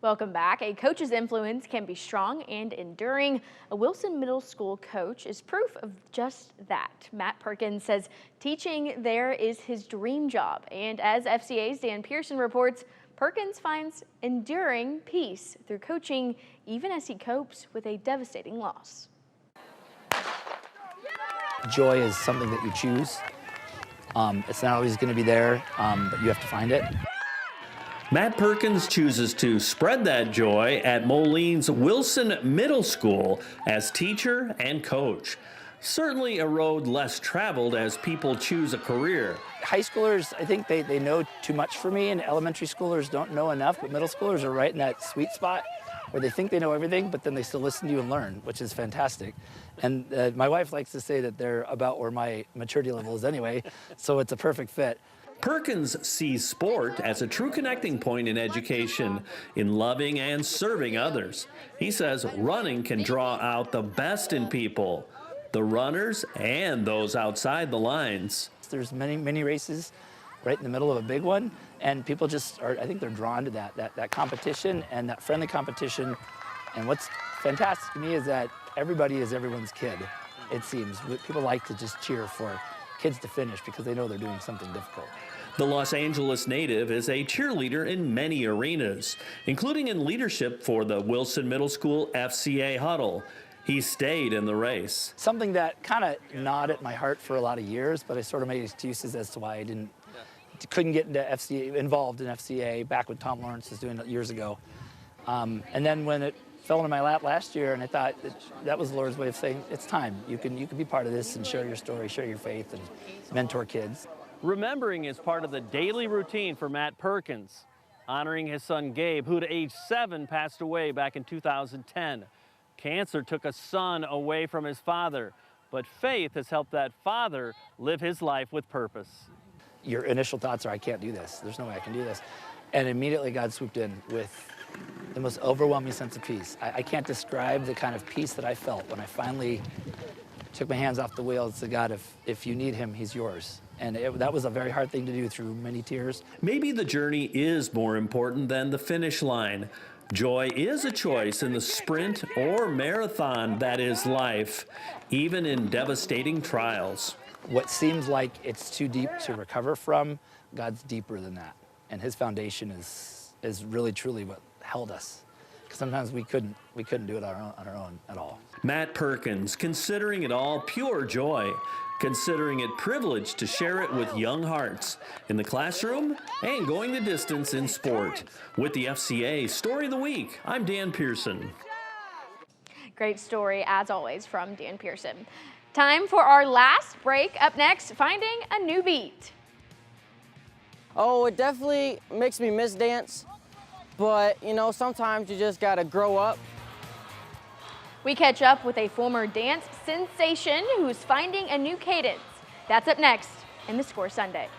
Welcome back. A coach's influence can be strong and enduring. A Wilson Middle School coach is proof of just that. Matt Perkins says teaching there is his dream job. And as FCA's Dan Pearson reports, Perkins finds enduring peace through coaching, even as he copes with a devastating loss. Joy is something that you choose. It's not always going to be there, but you have to find it. Matt Perkins chooses to spread that joy at Moline's Wilson Middle School as teacher and coach. Certainly a road less traveled as people choose a career. High schoolers, I think they know too much for me, and elementary schoolers don't know enough, but middle schoolers are right in that sweet spot where they think they know everything, but then they still listen to you and learn, which is fantastic. And my wife likes to say that they're about where my maturity level is anyway, so it's a perfect fit. Perkins sees sport as a true connecting point in education, in loving and serving others. He says running can draw out the best in people, the runners and those outside the lines. There's many races right in the middle of a big one, and people just are, I think they're drawn to that competition and that friendly competition. And what's fantastic to me is that everybody is everyone's kid, it seems. People like to just cheer for kids to finish because they know they're doing something difficult. The Los Angeles native is a cheerleader in many arenas, including in leadership for the Wilson Middle School FCA huddle. He stayed in the race. Something that kind of gnawed at my heart for a lot of years, but I sort of made excuses as to why I couldn't get involved in FCA back when Tom Lawrence was doing it years ago. And then when it fell into my lap last year, and I thought that was the Lord's way of saying, it's time. You can be part of this and share your story, share your faith, and mentor kids. Remembering is part of the daily routine for Matt Perkins, honoring his son Gabe, who at age 7 passed away back in 2010. Cancer took a son away from his father, but faith has helped that father live his life with purpose. Your initial thoughts are, I can't do this. There's no way I can do this. And immediately God swooped in with the most overwhelming sense of peace. I can't describe the kind of peace that I felt when I finally took my hands off the wheel and said, God, if you need him, he's yours. And that was a very hard thing to do through many tears. Maybe the journey is more important than the finish line. Joy is a choice in the sprint or marathon that is life, even in devastating trials. What seems like it's too deep to recover from, God's deeper than that. And his foundation is really, truly what held us. Because sometimes we couldn't do it on our own at all. Matt Perkins, considering it all pure joy, considering it privilege to share it with young hearts in the classroom and going the distance in sport. With the FCA Story of the Week, I'm Dan Pearson. Great story, as always, from Dan Pearson. Time for our last break. Up next, finding a new beat. Oh, it definitely makes me miss dance, but you know, sometimes you just gotta grow up. We catch up with a former dance sensation who's finding a new cadence. That's up next in the Score Sunday.